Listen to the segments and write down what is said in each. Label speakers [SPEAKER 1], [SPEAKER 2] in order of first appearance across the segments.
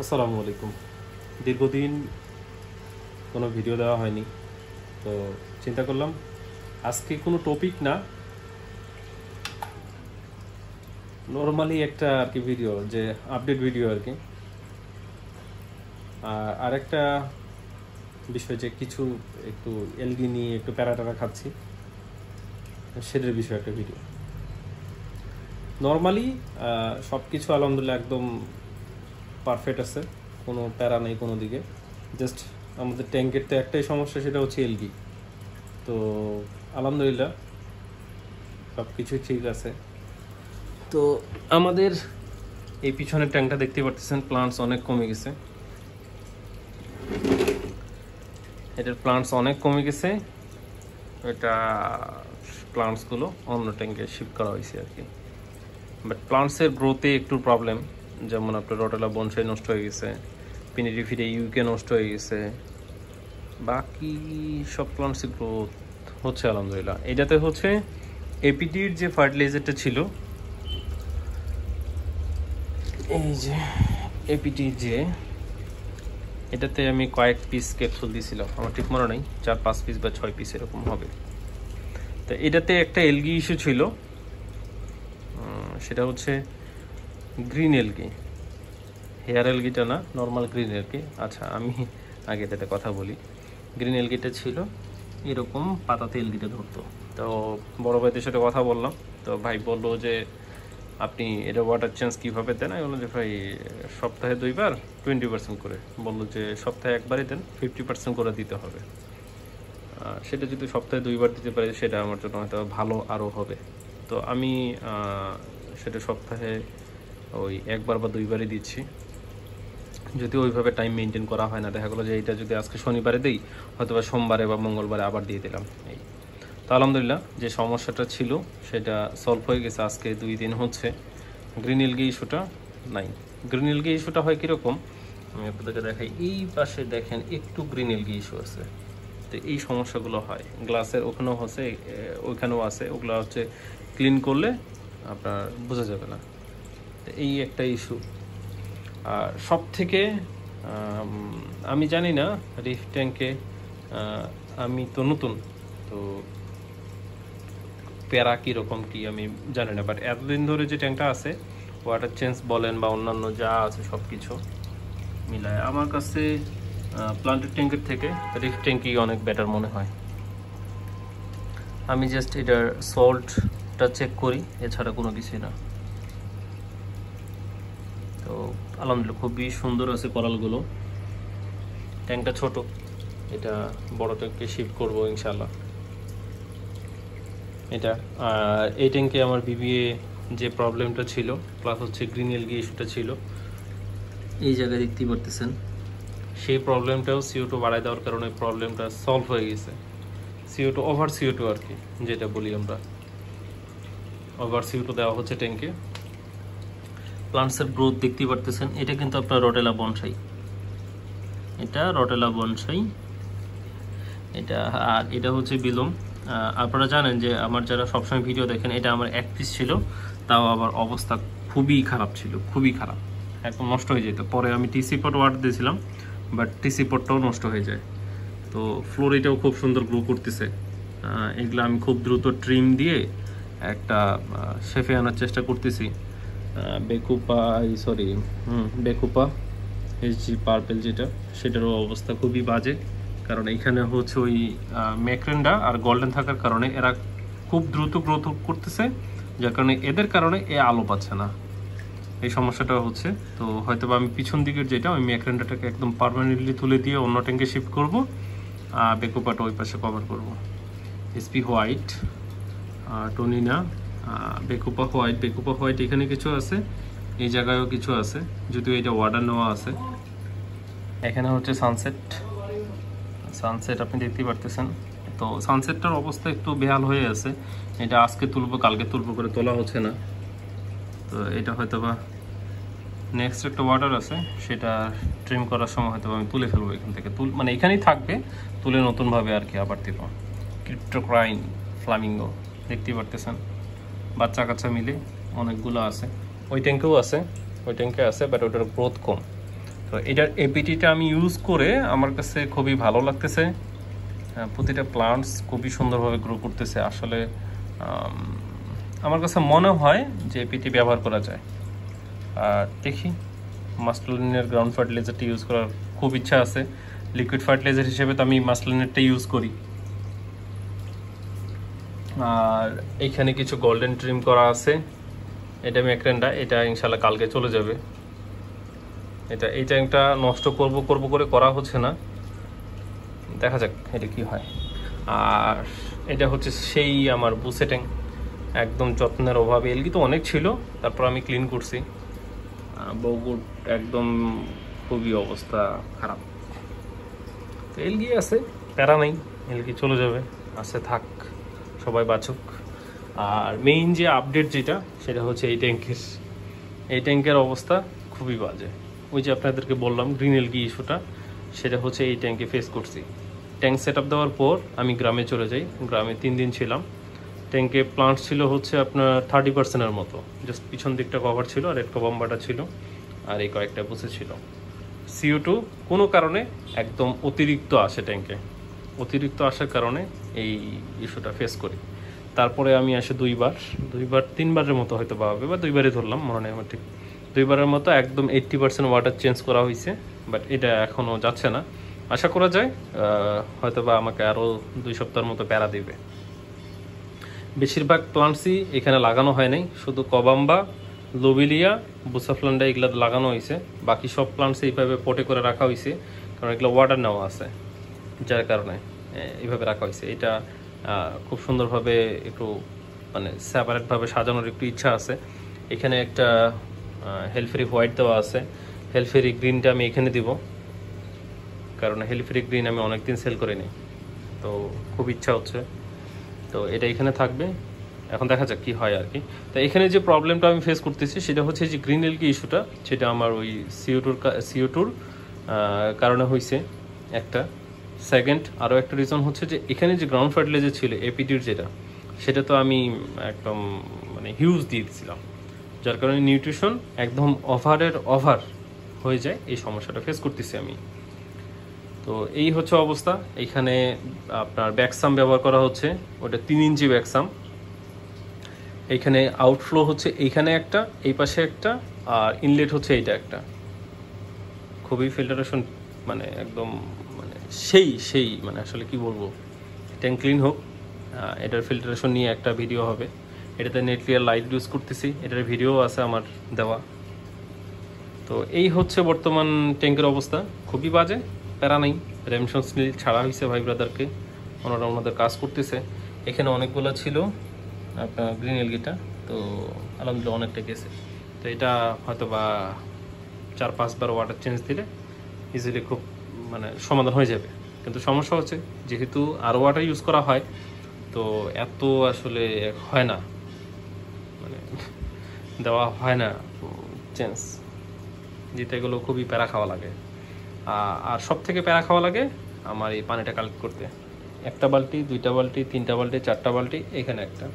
[SPEAKER 1] আসসালামু আলাইকুম। দীর্ঘদিন কোনো ভিডিও দেওয়া হয়নি, তো চিন্তা করলাম আজকে কোনো টপিক না, নর্মালি একটা আর কি ভিডিও, যে আপডেট ভিডিও আর কি। আর আরেকটা বিষয় যে কিছু একটু এলগি নিয়ে একটু প্যারাটারা খাচ্ছি, সেটার বিষয়ে একটা ভিডিও। নর্মালি সব কিছু আলহামদুলিল্লাহ একদম পারফেক্ট আছে, কোনো প্যারা নেই কোনো দিকে। জাস্ট আমাদের ট্যাঙ্কের তো একটাই সমস্যা, সেটা হচ্ছে এলগি। তো আলহামদুলিল্লাহ সব কিছুই ঠিক আছে। তো আমাদের এই পিছনের ট্যাঙ্কটা দেখতে পাচ্ছেন, প্লান্টস অনেক কমে গেছে, এটার প্লান্টস অনেক কমে গেছে। এটা প্লান্টসগুলো অন্য ট্যাঙ্কে শিফট করা হয়েছে আর কি। বাট প্লান্টসের গ্রোথে একটু প্রবলেম, যেমন আপনার রটেলা বনসাই নষ্ট হয়ে গেছে, পিনিডিফিডে ইউকে নষ্ট হয়ে গেছে, বাকি সব প্লান্টসের গ্রোথ হচ্ছে আলহামদুলিল্লাহ। এটাতে হচ্ছে এপিডির যে ফার্টিলাইজারটা ছিল, এই যে এপিডি, যে এটাতে আমি কয়েক পিস ক্যাপসুল দিয়েছিলাম, আমার ঠিক মনে নেই, 4-5 পিস বা 6 পিস এরকম হবে। তো এটাতে একটা এলগি ইস্যু ছিল, সেটা হচ্ছে গ্রিন এলগি, হেয়ার এলগিটা না, নর্মাল গ্রিন এলগি। আচ্ছা, আমি আগে এটাতে কথা বলি। গ্রিন এলগিটা ছিল এরকম, পাতাতে এলগিটা ধরতো। তো বড় ভাইদের সাথে কথা বললাম, তো ভাই বললো যে আপনি এটা ওয়াটার চেঞ্জ কীভাবে দেন? আমি বললাম যে ভাই সপ্তাহে 2বার 20% করে। বললো যে সপ্তাহে একবারই দেন, 50% করে দিতে হবে। সেটা যদি সপ্তাহে 2বার দিতে পারি, সেটা আমার জন্য হয়তো ভালো আরও হবে। তো আমি সেটা সপ্তাহে ওই 1বার বা 2বারই দিচ্ছি, যদি ওইভাবে টাইম মেনটেন করা হয় না। দেখা গেলো যে এইটা যদি আজকে শনিবারে দিই, হয়তো বা সোমবারে বা মঙ্গলবারে আবার দিয়ে দিলাম। এই তো আলহামদুলিল্লাহ যে সমস্যাটা ছিল সেটা সলভ হয়ে গেছে, আজকে 2 দিন হচ্ছে। গ্রিন এলগি ইস্যুটা নাই। গ্রিন এলগি ইস্যুটা হয় কীরকম, আমি আপনাদেরকে দেখাই। এই পাশে দেখেন একটু গ্রিন এলগি ইস্যু আছে। তো এই সমস্যাগুলো হয়, গ্লাসের ওখানেও হচ্ছে, ওইখানেও আছে। ওগুলো হচ্ছে ক্লিন করলে আপনার বোঝা যাবে না। তো এই একটা ইস্যু। আর সব থেকে আমি জানি না রিফ ট্যাঙ্কে, আমি তো নতুন, তো প্যারা কীরকম কী আমি জানি না। বাট এতদিন ধরে যে ট্যাঙ্কটা আছে, ওয়াটার চেঞ্জ বলেন বা অন্যান্য যা আছে সব কিছু মিলায় আমার কাছে প্লান্টেড ট্যাঙ্কের থেকে রিফ ট্যাঙ্কই অনেক বেটার মনে হয়। আমি জাস্ট এটার সল্টটা চেক করি, এছাড়া কোনো কিছুই না। তো আলহামদুলিল্লাহ খুবই সুন্দর আছে করালগুলো। ট্যাঙ্কটা ছোট, এটা বড় ট্যাঙ্কে শিফট করবো ইনশাল্লাহ। এটা আর এই ট্যাঙ্কে আমার বিবিএ যে প্রবলেমটা ছিল, প্লাস হচ্ছে গ্রিন এলগি ইস্যুটা ছিল, এই জায়গায় দেখতেই পারতেছেন, সেই প্রবলেমটাও CO2 বাড়ায় দেওয়ার কারণে প্রবলেমটা সলভ হয়ে গেছে। CO2 ওভার CO2 আর কি, যেটা বলি আমরা, ওভার CO2 দেওয়া হচ্ছে ট্যাঙ্কে। প্লান্টসের গ্রোথ দেখতেই পারতেছেন। এটা কিন্তু আপনার রটেলা বনসাই, এটা রটেলা বনসাই এটা। আর এটা হচ্ছে বিলুম। আপনারা জানেন যে আমার যারা সবসময় ভিডিও দেখেন, এটা আমার 1 পিস ছিল, তাও আবার অবস্থা খুবই খারাপ ছিল, খুবই খারাপ, একদম নষ্ট হয়ে যেত। পরে আমি টিসি পট ওয়াটার দিয়েছিলাম, বাট টিসি পটটাও নষ্ট হয়ে যায়। তো ফ্লোরিটাও খুব সুন্দর গ্রো করতেছে। এগুলো আমি খুব দ্রুত ট্রিম দিয়ে একটা শেফে আনার চেষ্টা করতেছি। বেকুপা HG পার্পেল যেটা, সেটারও অবস্থা খুবই বাজে। কারণ এইখানে হচ্ছে ওই ম্যাক্রেন্ডা আর গোল্ডেন থাকার কারণে এরা খুব দ্রুত গ্রোথ করতেছে, যার কারণে এদের কারণে এ আলো পাচ্ছে না, এই সমস্যাটা হচ্ছে। তো হয়তো আমি পিছন দিকের যেটা, ওই ম্যাক্রেন্ডাটাকে একদম পার্মানেন্টলি তুলে দিয়ে অন্য ট্যাঙ্কে শিফট করবো, বেকুপাটা ওই পাশে কভার করবো। SP হোয়াইট, টনিনা, বেকুপা হোয়াইট এখানে কিছু আছে, এই জায়গায়ও কিছু আছে, যদিও এটা ওয়ার্ডার নেওয়া আছে। এখানে হচ্ছে সানসেট আপনি দেখতেই পারতেছেন। তো সানসেটটার অবস্থা একটু বেহাল হয়ে আছে, এটা আজকে তুলবো কালকে তুলবো করে তোলা হচ্ছে না। তো এটা হয়তো বা নেক্সট একটা ওয়াটার আছে, সেটা ট্রিম করার সময় হয়তো আমি তুলে ফেলবো এখান থেকে, মানে এখানেই থাকবে, তুলে নতুনভাবে আর কি আবার দিব। ক্রিপ্টোক্রাইন ফ্লামিঙ্গো দেখতেই পারতেছেন, বাচ্চা কাচ্চা মিলে অনেকগুলো আছে। ওই ট্যাঙ্কে আছে, বাট ওটার গ্রোথ কম। তো এটার এপিটিটা আমি ইউজ করে আমার কাছে খুবই ভালো লাগতেছে। প্রতিটা প্লান্টস খুবই সুন্দরভাবে গ্রো করতেছে। আসলে আমার কাছে মনে হয় যে এপিটি ব্যবহার করা যায়। আর দেখি মাসলিনের গ্রাউন্ড ফার্টিলাইজারটা ইউজ করার খুব ইচ্ছা আছে। লিকুইড ফার্টিলাইজার হিসেবে তো আমি মাসলিনেরটা ইউজ করি। আর এইখানে কিছু গোল্ডেন ট্রিম করা আছে, এটা ম্যাকরেন্ডা, এটা ইনশাল্লাহ কালকে চলে যাবে। এই ট্যাঙ্কটা নষ্ট করব করে করা হচ্ছে না, দেখা যাক এটা কি হয়। আর এটা হচ্ছে সেই আমার বুসে ট্যাঙ্ক, একদম যত্নের অভাবে। এলগি তো অনেক ছিল, তারপর আমি ক্লিন করছি। বগুড় একদম খুবই অবস্থা খারাপ। তো এলগি আছে, প্যারা নেই, এলগি চলে যাবে, আছে থাক, সবাই বাঁচুক। আর মেইন যে আপডেট যেটা, সেটা হচ্ছে এই ট্যাঙ্কের অবস্থা খুবই বাজে। ওই যে আপনাদেরকে বললাম গ্রিন এলগি ইস্যুটা, সেটা হচ্ছে এই ট্যাঙ্কে ফেস করছি। ট্যাঙ্ক সেট আপ দেওয়ার পর আমি গ্রামে চলে যাই, গ্রামে 3 দিন ছিলাম। ট্যাঙ্কে প্লান্ট ছিল হচ্ছে আপনার 30%-এর মতো, জাস্ট পিছন দিকটা কভার ছিল, আর রেড কবাম্বাটা ছিল, আর এই কয়েকটা বুসে ছিল। CO2 কোনো কারণে একদম অতিরিক্ত আসে ট্যাঙ্কে, অতিরিক্ত আসার কারণে এই ইস্যুটা ফেস করি। তারপরে আমি আসে 3বারের মতো হয়তো বা হবে, বা 2বারই ধরলাম, মনে নেই আমার ঠিক। 2বারের মতো একদম 80% ওয়াটার চেঞ্জ করা হয়েছে, বাট এটা এখনও যাচ্ছে না। আশা করা যায় হয়তো বা আমাকে আরও 2 সপ্তাহের মতো প্যারা দিবে। বেশিরভাগ প্লান্টসই এখানে লাগানো হয় নাই, শুধু কবাম্বা, লোবিলিয়া, বুসাফ্লান্ডা এগুলো লাগানো হয়েছে। বাকি সব প্লান্টস এইভাবে পটে করে রাখা হয়েছে, কারণ এগুলো ওয়াটার নেওয়া আছে, যার কারণে এইভাবে রাখা হয়েছে। এটা খুব সুন্দরভাবে একটু মানে সেপারেটভাবে সাজানোর একটু ইচ্ছা আছে। এখানে একটা হেলফেরি হোয়াইট দেওয়া আছে, হেলফেরি গ্রিনটা আমি এখানে দিব, কারণ হেলফেরি গ্রিন আমি অনেকদিন সেল করিনি, তো খুব ইচ্ছা হচ্ছে। তো এটা এখানে থাকবে, এখন দেখা যাক কি হয় আর কি। তো এখানে যে প্রবলেমটা আমি ফেস করতেছি সেটা হচ্ছে যে গ্রিন এলগি ইস্যুটা, সেটা আমার ওই CO2 কারণে হয়েছে একটা। সেকেন্ড আরও একটা রিজন হচ্ছে যে এখানে যে গ্রাউন্ড ফার্টিলাইজার ছিল এপিটির যেটা, সেটা তো আমি একদম মানে হিউজ দিয়ে দিয়েছিলাম, যার কারণে নিউট্রিশন একদম ওভার হয়ে যায়। এই সমস্যাটা ফেস করতেছি আমি। তো এই হচ্ছে অবস্থা। এখানে আপনার ব্যাকসাম ব্যবহার করা হচ্ছে, ওটা 3 ইঞ্চি ব্যাকসাম। এইখানে আউটফ্লো হচ্ছে এইখানে একটা, এই পাশে একটা, আর ইনলেট হচ্ছে এইটা একটা। খুবই ফিল্টারেশন মানে একদম মানে সেই মানে আসলে কি বলবো, ট্যাঙ্ক ক্লিন হোক, এটার ফিল্টারেশন নিয়ে একটা ভিডিও হবে। এটাতে নেটক্লিয়ার লাইট ইউজ করতেছি, এটার ভিডিও আছে আমার দেওয়া। তো এই হচ্ছে বর্তমান ট্যাঙ্কের অবস্থা, খুবই বাজে, প্যারা নেই। রেমশন স্নিল ছাড়া হয়েছে ভাই ব্রাদারকে, ওনারা ওনাদের কাজ করতেছে। এখানে অনেকগুলো ছিল আপনার গ্রিন এলগিটা, তো আলহামদুলিল্লাহ অনেকটা গেছে। তো এটা হয়তো বা 4-5 বার ওয়াটার চেঞ্জ দিলে ইজিলি খুব মানে সমাধান হয়ে যাবে। কিন্তু সমস্যা হচ্ছে যেহেতু আরও ওয়াটার ইউজ করা হয়, তো এত আসলে হয় না, মানে দেওয়া হয় না চেঞ্জ দিতে গেলেও খুবই প্যারা খাওয়া লাগে। আর সব থেকে প্যারা খাওয়া লাগে আমার এই পানিটা কালেক্ট করতে। 1টা বালতি, 2টা বালতি, 3টা বালতি, 4টা বালতি, এখানে একটা,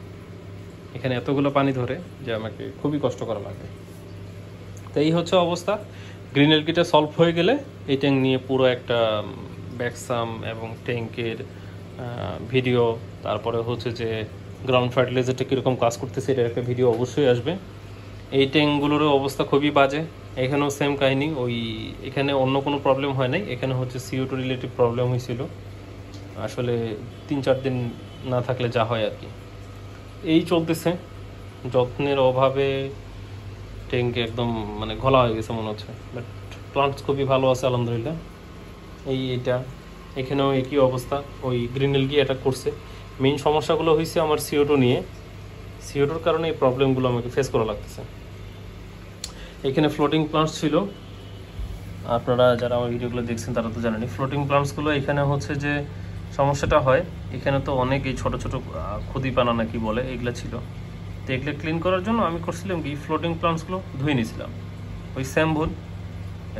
[SPEAKER 1] এখানে এতগুলো পানি ধরে যে আমাকে খুবই কষ্ট করা লাগে। তো এই হচ্ছে অবস্থা। গ্রিন এলগিটা সলভ হয়ে গেলে এই ট্যাঙ্ক নিয়ে পুরো একটা ব্যাকসাম এবং ট্যাঙ্কের ভিডিও, তারপরে হচ্ছে যে গ্রাউন্ড ফার্টিলাইজারটা কীরকম কাজ করতেছে এটার একটা ভিডিও অবশ্যই আসবে। এই ট্যাঙ্কগুলোরও অবস্থা খুবই বাজে। এখানেও সেম কাহিনী, এখানে অন্য কোনো প্রবলেম হয় নাই, এখানে হচ্ছে CO2 রিলেটিভ প্রবলেম হয়েছিল। আসলে 3-4 দিন না থাকলে যা হয় আর কি, এই চলতেছে। যত্নের অভাবে ট্যাঙ্কে একদম মানে ঘোলা হয়ে গেছে মনে হচ্ছে, বাট প্লান্টস খুবই ভালো আছে আলহামদুলিল্লাহ। এইটা এখানেও একই অবস্থা, ওই গ্রিন এলগি অ্যাটাক করছে। মেইন সমস্যাগুলো হয়েছে আমার CO2 নিয়ে, CO2-র কারণে এই প্রবলেমগুলো আমাকে ফেস করা লাগতেছে। এখানে ফ্লোটিং প্লান্টস ছিল, আপনারা যারা আমার ভিডিওগুলো দেখছেন তারা তো জানেনি। ফ্লোটিং প্লান্টসগুলো এখানে হচ্ছে যে সমস্যাটা হয়, এখানে তো অনেক এই ছোটো ছোটো খুদিপানা নাকি বলে এগুলো ছিল। তো এগুলো ক্লিন করার জন্য আমি করছিলাম কি, ফ্লোটিং প্লান্টসগুলো ধুয়ে নিয়েছিলাম ওই সেম ভুল।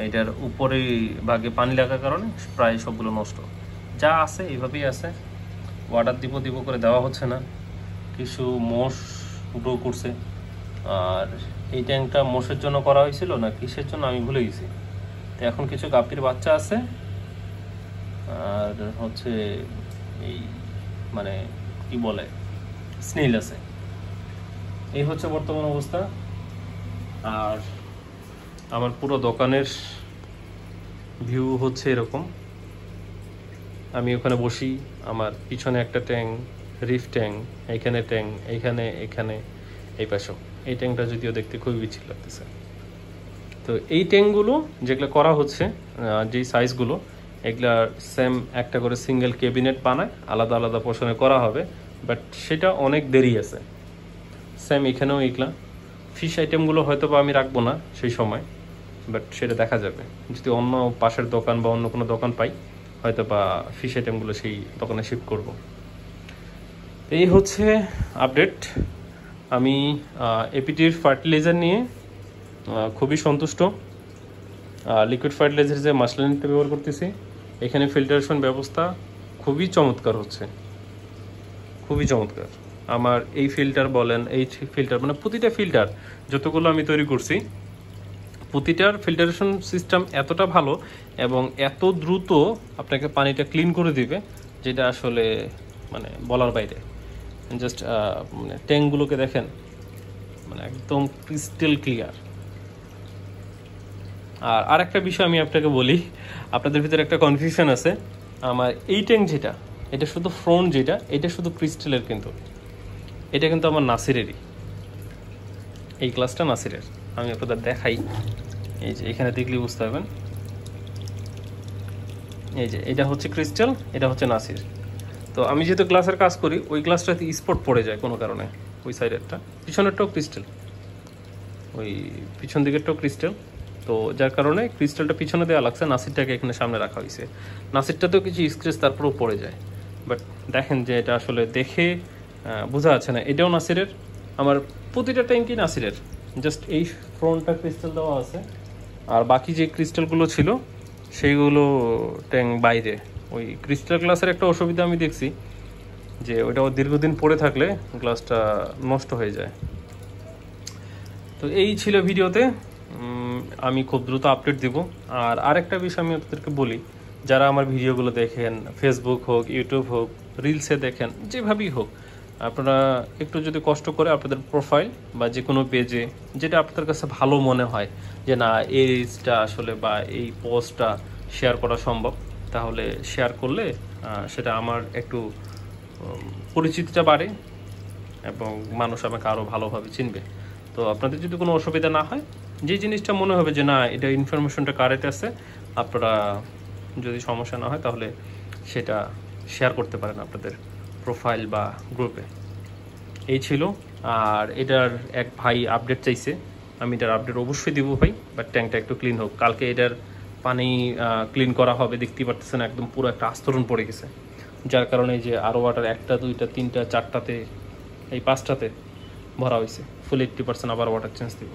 [SPEAKER 1] এটার উপরে ভাগে পানি লাগার কারণে প্রায় সবগুলো নষ্ট, যা আছে এইভাবেই আছে। ওয়াটার দিব করে দেওয়া হচ্ছে না, কিছু মোষ গ্রো করছে। আর এই ট্যাঙ্কটা মোষের জন্য করা হয়েছিল না কিসের জন্য আমি ভুলে গেছি, তো এখন কিছু গাপ্পির বাচ্চা আছে, আর হচ্ছে এই মানে কি বলে স্নেল আছে। এই হচ্ছে বর্তমান অবস্থা। আর আমার পুরো দোকানের ভিউ হচ্ছে এরকম। আমি ওখানে বসি, আমার পিছনে একটা ট্যাঙ্ক, রিফ ট্যাঙ্ক, এইখানে ট্যাঙ্ক, এখানে এই পাশেও। এই ট্যাঙ্কটা যদিও দেখতে খুবই বিচিত্র লাগতেছে। তো এই ট্যাঙ্কগুলো যেগুলো করা হচ্ছে, যেই সাইজগুলো, এগুলা সেম একটা করে সিঙ্গেল ক্যাবিনেট বানায়, আলাদা আলাদা পোর্শনে করা হবে, বাট সেটা অনেক দেরি আছে। সেম এখানেও এগুলা ফিশ আইটেমগুলো হয়তো বা আমি রাখবো না সেই সময়, বাট সেটা দেখা যাবে যদি অন্য পাশের দোকান বা অন্য কোনো দোকান পাই, হয়তো বা ফিশ আইটেমগুলো সেই দোকানে শিফট করব। এই হচ্ছে আপডেট। আমি এপিটির ফার্টিলাইজার নিয়ে খুবই সন্তুষ্ট। লিকুইড ফার্টিলাইজার যে মাসলাইনটা ব্যবহার করতেছি, এখানে ফিল্টারেশন ব্যবস্থা খুবই চমৎকার হচ্ছে, খুবই চমৎকার। আমার এই ফিল্টার বলেন, এই ফিল্টার মানে প্রতিটা ফিল্টার যতগুলো আমি তৈরি করছি, প্রতিটার ফিল্টারেশন সিস্টেম এতটা ভালো এবং এত দ্রুত আপনাকে পানিটা ক্লিন করে দিবে, যেটা আসলে মানে বলার বাইরে। জাস্ট মানে ট্যাঙ্কগুলোকে দেখেন, মানে একদম ক্রিস্টাল ক্লিয়ার। আর আরেকটা বিষয় আমি আপনাকে বলি, আপনাদের ভিতরে একটা কনফিউশন আছে। আমার এই ট্যাঙ্ক যেটা, এটা শুধু ফ্রন্ট যেটা, এটা শুধু ক্রিস্টালের, কিন্তু এটা কিন্তু আমার নাসিরেরই। এই গ্লাসটা নাসিরের, আমি আপনাদের দেখাই। এই যে এখানে দেখলে বুঝতে পারবেন, এই যে এটা হচ্ছে ক্রিস্টাল, এটা হচ্ছে নাসির। তো আমি যেহেতু গ্লাসের কাজ করি, ওই গ্লাসটাতে স্পট পড়ে যায় কোনো কারণে, ওই সাইডেরটা, পিছনেরটাও ক্রিস্টাল, ওই পিছন দিকেরটাও ক্রিস্টাল। তো যার কারণে ক্রিস্টালটা পিছনে দেওয়া লাগছে, নাসিরটাকে এখানে সামনে রাখা হয়েছে। নাসিরটাতেও কিছু স্ক্রেচ তারপরেও পড়ে যায়, বাট দেখেন যে এটা আসলে দেখে বোঝা যাচ্ছে না এটাও নাসিরের। আমার প্রতিটা ট্যাঙ্কই নাসিরের, জাস্ট এই ফ্রন্টটা ক্রিস্টাল দেওয়া আছে, আর বাকি যে ক্রিস্টালগুলো ছিল সেইগুলো ট্যাঙ্ক বাইরে। ওই ক্রিস্টাল গ্লাসের একটা অসুবিধা আমি দেখছি, যে ওইটাও দীর্ঘদিন পড়ে থাকলে গ্লাসটা নষ্ট হয়ে যায়। তো এই ছিল ভিডিওতে, আমি খুব দ্রুত আপডেট দিব। আর আরেকটা বিষয় আমি আপনাদেরকে বলি, যারা আমার ভিডিওগুলো দেখেন, ফেসবুক হোক, ইউটিউব হোক, রিলসে দেখেন, যেভাবেই হোক, আপনারা একটু যদি কষ্ট করে আপনাদের প্রোফাইল বা যে কোনো পেজে যেটা আপনাদের কাছে ভালো মনে হয় যে না এই রিলসটা আসলে বা এই পোস্টটা শেয়ার করা সম্ভব, তাহলে শেয়ার করলে সেটা আমার একটু পরিচিতিটা বাড়ে এবং মানুষ আমাকে আরও ভালোভাবে চিনবে। তো আপনাদের যদি কোনো অসুবিধা না হয়, যে জিনিসটা মনে হবে যে না এটা ইনফরমেশনটা কারেক্ট আছে, আপনারা যদি সমস্যা না হয় তাহলে সেটা শেয়ার করতে পারেন আপনাদের প্রোফাইল বা গ্রুপে। এই ছিল। আর এটার এক ভাই আপডেট চাইছে, আমি এটার আপডেট অবশ্যই দিব ভাই, বাট ট্যাঙ্কটা একটু ক্লিন হোক। কালকে এটার পানি ক্লিন করা হবে, দেখতেই পারতেছেন একদম পুরো একটা আস্তরণ পড়ে গেছে, যার কারণে যে আরও ওয়াটার 1টা 2টা 3টা 4টাতে এই 5টাতে ভরা হয়েছে, ফুল 80% আবার ওয়াটার চেঞ্জ দিব।